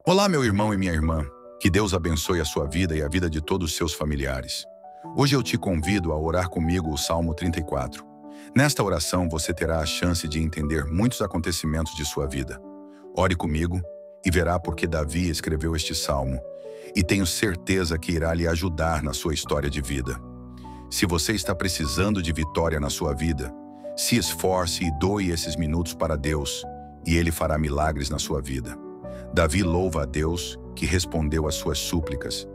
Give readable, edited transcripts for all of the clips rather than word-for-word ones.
Olá, meu irmão e minha irmã. Que Deus abençoe a sua vida e a vida de todos os seus familiares. Hoje eu te convido a orar comigo o Salmo 34. Nesta oração você terá a chance de entender muitos acontecimentos de sua vida. Ore comigo e verá porque Davi escreveu este salmo, e tenho certeza que irá lhe ajudar na sua história de vida. Se você está precisando de vitória na sua vida, se esforce e doe esses minutos para Deus, e Ele fará milagres na sua vida. Davi louva a Deus, que respondeu às suas súplicas,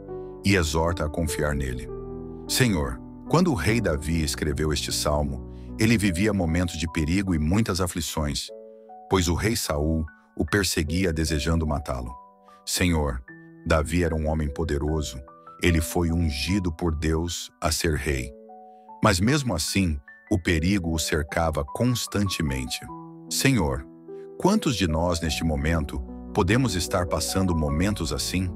e exorta a confiar nele. Senhor, quando o rei Davi escreveu este salmo, ele vivia momentos de perigo e muitas aflições, pois o rei Saul o perseguia desejando matá-lo. Senhor, Davi era um homem poderoso, ele foi ungido por Deus a ser rei. Mas mesmo assim, o perigo o cercava constantemente. Senhor, quantos de nós neste momento podemos estar passando momentos assim?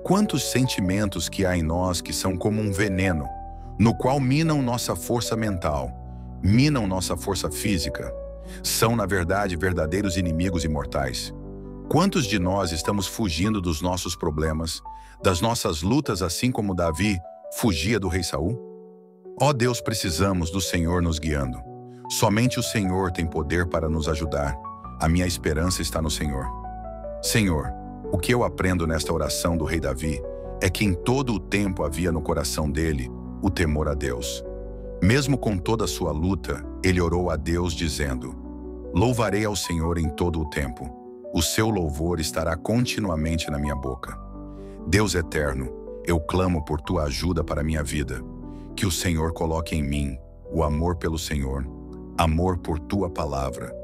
Quantos sentimentos que há em nós que são como um veneno, no qual minam nossa força mental, minam nossa força física, são na verdade verdadeiros inimigos imortais. Quantos de nós estamos fugindo dos nossos problemas, das nossas lutas, assim como Davi fugia do rei Saul? Ó Deus, precisamos do Senhor nos guiando. Somente o Senhor tem poder para nos ajudar. A minha esperança está no Senhor. Senhor, o que eu aprendo nesta oração do rei Davi é que em todo o tempo havia no coração dele o temor a Deus. Mesmo com toda a sua luta, ele orou a Deus dizendo: Louvarei ao Senhor em todo o tempo. O seu louvor estará continuamente na minha boca. Deus eterno, eu clamo por tua ajuda para a minha vida. Que o Senhor coloque em mim o amor pelo Senhor, amor por tua palavra.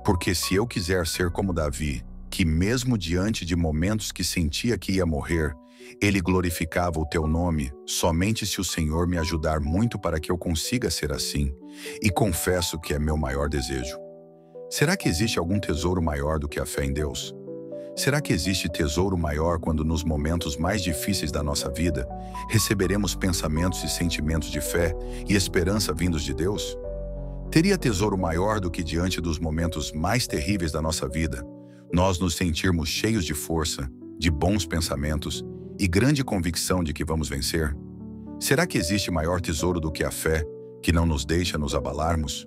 Porque se eu quiser ser como Davi, que mesmo diante de momentos que sentia que ia morrer, ele glorificava o teu nome, somente se o Senhor me ajudar muito para que eu consiga ser assim, e confesso que é meu maior desejo. Será que existe algum tesouro maior do que a fé em Deus? Será que existe tesouro maior quando nos momentos mais difíceis da nossa vida, receberemos pensamentos e sentimentos de fé e esperança vindos de Deus? Teria tesouro maior do que diante dos momentos mais terríveis da nossa vida, nós nos sentirmos cheios de força, de bons pensamentos e grande convicção de que vamos vencer? Será que existe maior tesouro do que a fé, que não nos deixa nos abalarmos?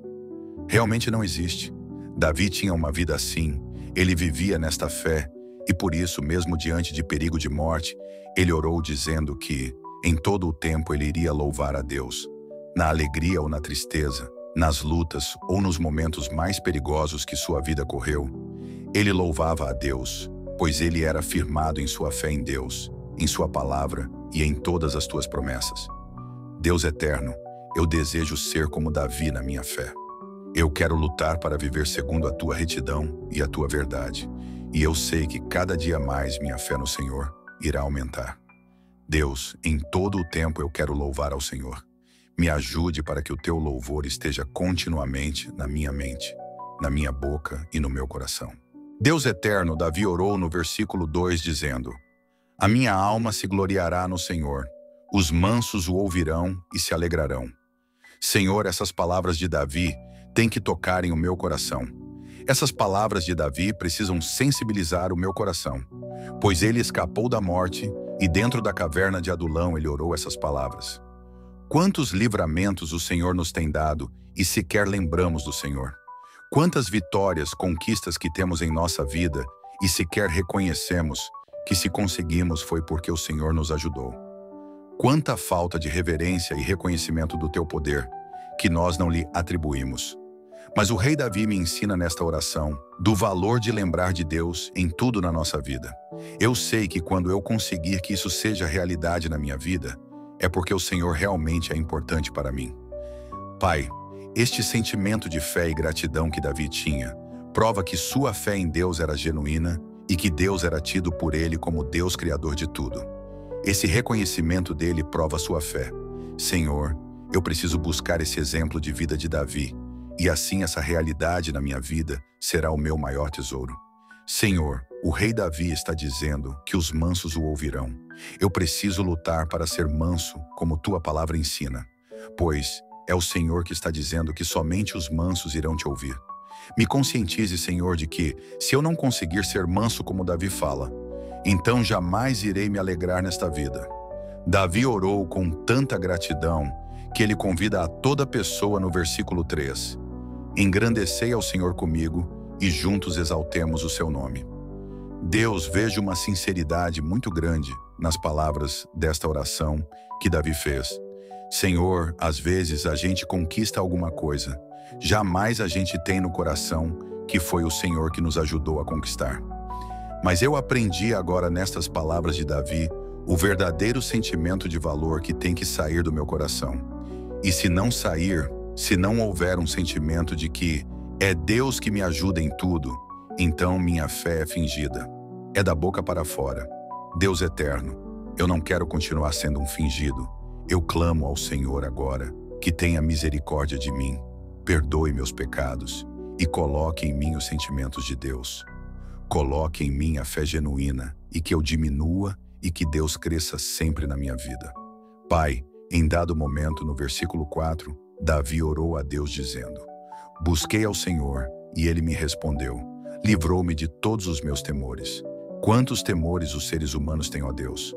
Realmente não existe. Davi tinha uma vida assim, ele vivia nesta fé, e por isso, mesmo diante de perigo de morte, ele orou dizendo que, em todo o tempo, ele iria louvar a Deus, na alegria ou na tristeza, nas lutas ou nos momentos mais perigosos que sua vida correu. Ele louvava a Deus, pois ele era firmado em sua fé em Deus, em sua palavra e em todas as tuas promessas. Deus eterno, eu desejo ser como Davi na minha fé. Eu quero lutar para viver segundo a tua retidão e a tua verdade, e eu sei que cada dia mais minha fé no Senhor irá aumentar. Deus, em todo o tempo eu quero louvar ao Senhor. Me ajude para que o teu louvor esteja continuamente na minha mente, na minha boca e no meu coração. Deus eterno, Davi orou no versículo 2 dizendo: A minha alma se gloriará no Senhor, os mansos o ouvirão e se alegrarão. Senhor, essas palavras de Davi têm que tocar em o meu coração. Essas palavras de Davi precisam sensibilizar o meu coração, pois ele escapou da morte e dentro da caverna de Adulão ele orou essas palavras. Quantos livramentos o Senhor nos tem dado e sequer lembramos do Senhor? Quantas vitórias, conquistas que temos em nossa vida e sequer reconhecemos que se conseguimos foi porque o Senhor nos ajudou. Quanta falta de reverência e reconhecimento do teu poder que nós não lhe atribuímos. Mas o rei Davi me ensina nesta oração do valor de lembrar de Deus em tudo na nossa vida. Eu sei que quando eu conseguir que isso seja realidade na minha vida, é porque o Senhor realmente é importante para mim. Pai, este sentimento de fé e gratidão que Davi tinha prova que sua fé em Deus era genuína e que Deus era tido por ele como Deus criador de tudo. Esse reconhecimento dele prova sua fé. Senhor, eu preciso buscar esse exemplo de vida de Davi, e assim essa realidade na minha vida será o meu maior tesouro. Senhor, o rei Davi está dizendo que os mansos o ouvirão. Eu preciso lutar para ser manso, como tua palavra ensina, pois é o Senhor que está dizendo que somente os mansos irão te ouvir. Me conscientize, Senhor, de que, se eu não conseguir ser manso como Davi fala, então jamais irei me alegrar nesta vida. Davi orou com tanta gratidão que ele convida a toda pessoa no versículo 3. Engrandecei ao Senhor comigo e juntos exaltemos o seu nome. Deus, veja uma sinceridade muito grande nas palavras desta oração que Davi fez. Senhor, às vezes a gente conquista alguma coisa, jamais a gente tem no coração que foi o Senhor que nos ajudou a conquistar. Mas eu aprendi agora nestas palavras de Davi o verdadeiro sentimento de valor que tem que sair do meu coração. E se não sair, se não houver um sentimento de que é Deus que me ajuda em tudo, então minha fé é fingida. É da boca para fora. Deus eterno, eu não quero continuar sendo um fingido. Eu clamo ao Senhor agora, que tenha misericórdia de mim, perdoe meus pecados e coloque em mim os sentimentos de Deus. Coloque em mim a fé genuína e que eu diminua e que Deus cresça sempre na minha vida. Pai, em dado momento, no versículo 4, Davi orou a Deus dizendo: busquei ao Senhor e ele me respondeu, livrou-me de todos os meus temores. Quantos temores os seres humanos têm, ó Deus?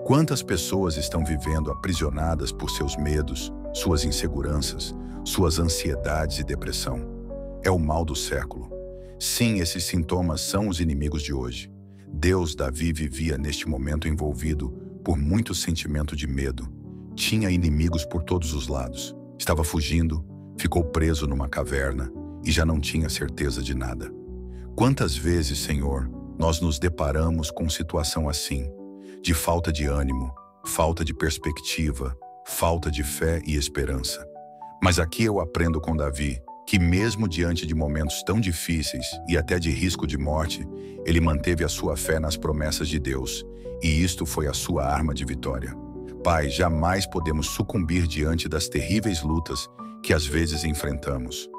Quantas pessoas estão vivendo aprisionadas por seus medos, suas inseguranças, suas ansiedades e depressão? É o mal do século. Sim, esses sintomas são os inimigos de hoje. Davi vivia neste momento envolvido por muito sentimento de medo. Tinha inimigos por todos os lados. Estava fugindo, ficou preso numa caverna e já não tinha certeza de nada. Quantas vezes, Senhor, nós nos deparamos com situação assim, de falta de ânimo, falta de perspectiva, falta de fé e esperança. Mas aqui eu aprendo com Davi que mesmo diante de momentos tão difíceis e até de risco de morte, ele manteve a sua fé nas promessas de Deus, e isto foi a sua arma de vitória. Pai, jamais podemos sucumbir diante das terríveis lutas que às vezes enfrentamos.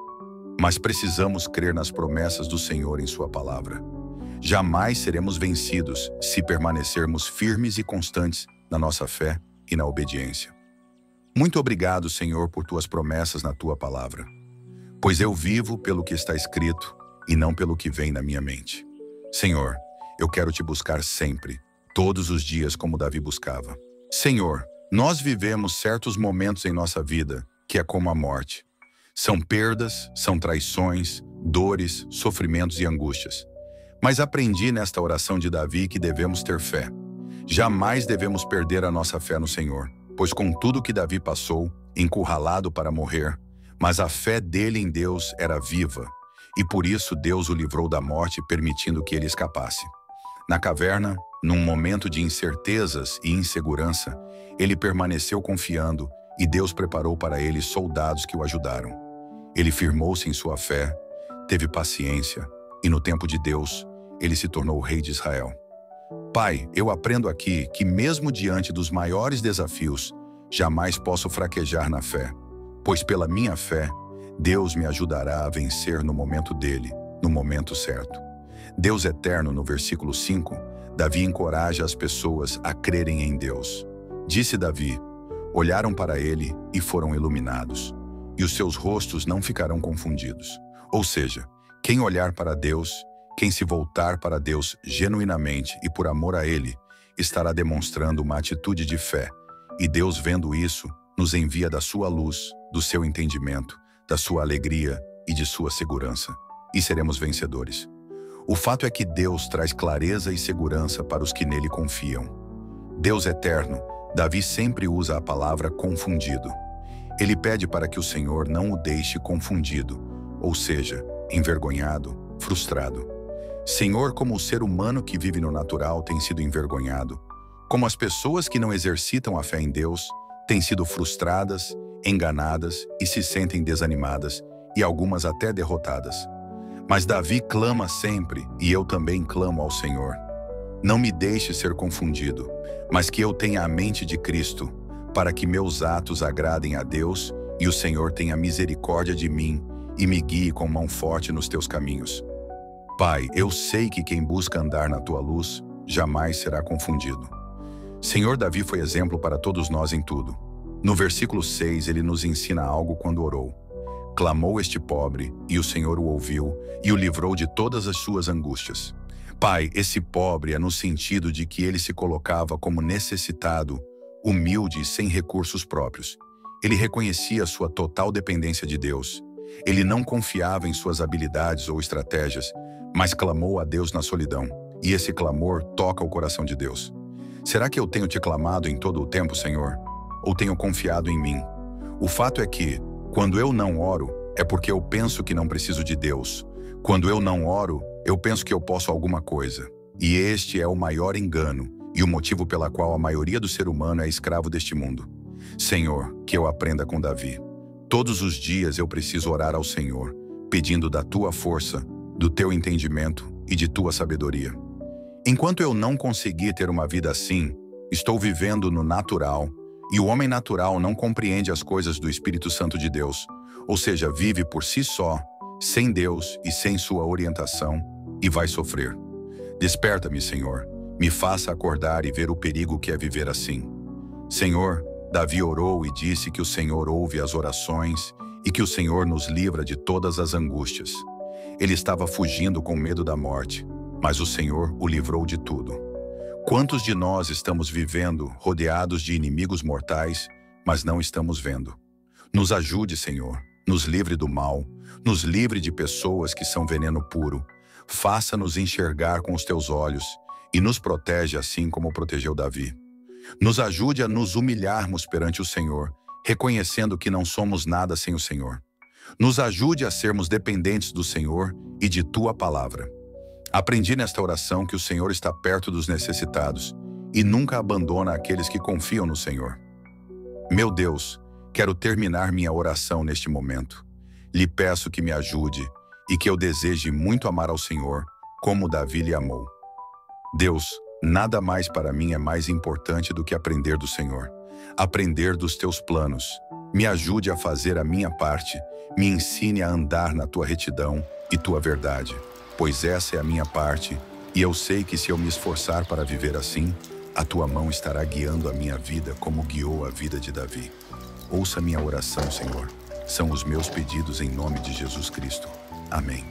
Mas precisamos crer nas promessas do Senhor em sua palavra. Jamais seremos vencidos se permanecermos firmes e constantes na nossa fé e na obediência. Muito obrigado, Senhor, por tuas promessas na tua palavra, pois eu vivo pelo que está escrito e não pelo que vem na minha mente. Senhor, eu quero te buscar sempre, todos os dias como Davi buscava. Senhor, nós vivemos certos momentos em nossa vida que é como a morte. São perdas, são traições, dores, sofrimentos e angústias. Mas aprendi nesta oração de Davi que devemos ter fé. Jamais devemos perder a nossa fé no Senhor, pois com tudo que Davi passou, encurralado para morrer, mas a fé dele em Deus era viva, e por isso Deus o livrou da morte, permitindo que ele escapasse. Na caverna, num momento de incertezas e insegurança, ele permaneceu confiando, e Deus preparou para ele soldados que o ajudaram. Ele firmou-se em sua fé, teve paciência, e no tempo de Deus, ele se tornou o rei de Israel. Pai, eu aprendo aqui que mesmo diante dos maiores desafios, jamais posso fraquejar na fé, pois pela minha fé, Deus me ajudará a vencer no momento dele, no momento certo. Deus eterno, no versículo 5, Davi encoraja as pessoas a crerem em Deus. Disse Davi: olharam para ele e foram iluminados, e os seus rostos não ficarão confundidos. Ou seja, quem olhar para Deus, quem se voltar para Deus genuinamente e por amor a Ele, estará demonstrando uma atitude de fé. E Deus, vendo isso, nos envia da sua luz, do seu entendimento, da sua alegria e de sua segurança. E seremos vencedores. O fato é que Deus traz clareza e segurança para os que nele confiam. Deus eterno, Davi sempre usa a palavra confundido. Ele pede para que o Senhor não o deixe confundido, ou seja, envergonhado, frustrado. Senhor, como o ser humano que vive no natural tem sido envergonhado, como as pessoas que não exercitam a fé em Deus têm sido frustradas, enganadas e se sentem desanimadas, e algumas até derrotadas. Mas Davi clama sempre, e eu também clamo ao Senhor. Não me deixe ser confundido, mas que eu tenha a mente de Cristo, para que meus atos agradem a Deus e o Senhor tenha misericórdia de mim e me guie com mão forte nos teus caminhos. Pai, eu sei que quem busca andar na tua luz jamais será confundido. Senhor, Davi foi exemplo para todos nós em tudo. No versículo 6, ele nos ensina algo quando orou. Clamou este pobre, e o Senhor o ouviu, e o livrou de todas as suas angústias. Pai, esse pobre é no sentido de que ele se colocava como necessitado, humilde e sem recursos próprios. Ele reconhecia sua total dependência de Deus. Ele não confiava em suas habilidades ou estratégias, mas clamou a Deus na solidão. E esse clamor toca o coração de Deus. Será que eu tenho te clamado em todo o tempo, Senhor? Ou tenho confiado em mim? O fato é que, quando eu não oro, é porque eu penso que não preciso de Deus. Quando eu não oro, eu penso que eu posso alguma coisa. E este é o maior engano e o motivo pela qual a maioria do ser humano é escravo deste mundo. Senhor, que eu aprenda com Davi. Todos os dias eu preciso orar ao Senhor, pedindo da tua força, do teu entendimento e de tua sabedoria. Enquanto eu não conseguir ter uma vida assim, estou vivendo no natural, e o homem natural não compreende as coisas do Espírito Santo de Deus, ou seja, vive por si só, sem Deus e sem sua orientação, e vai sofrer. Desperta-me, Senhor, me faça acordar e ver o perigo que é viver assim. Senhor, Davi orou e disse que o Senhor ouve as orações e que o Senhor nos livra de todas as angústias. Ele estava fugindo com medo da morte, mas o Senhor o livrou de tudo. Quantos de nós estamos vivendo rodeados de inimigos mortais, mas não estamos vendo? Nos ajude, Senhor, nos livre do mal, nos livre de pessoas que são veneno puro, faça-nos enxergar com os teus olhos e nos protege assim como protegeu Davi. Nos ajude a nos humilharmos perante o Senhor, reconhecendo que não somos nada sem o Senhor. Nos ajude a sermos dependentes do Senhor e de tua palavra. Aprendi nesta oração que o Senhor está perto dos necessitados e nunca abandona aqueles que confiam no Senhor. Meu Deus, quero terminar minha oração neste momento. Lhe peço que me ajude e que eu deseje muito amar ao Senhor, como Davi lhe amou. Deus, nada mais para mim é mais importante do que aprender do Senhor, aprender dos teus planos. Me ajude a fazer a minha parte, me ensine a andar na tua retidão e tua verdade, pois essa é a minha parte, e eu sei que se eu me esforçar para viver assim, a tua mão estará guiando a minha vida como guiou a vida de Davi. Ouça minha oração, Senhor. São os meus pedidos em nome de Jesus Cristo. Amém.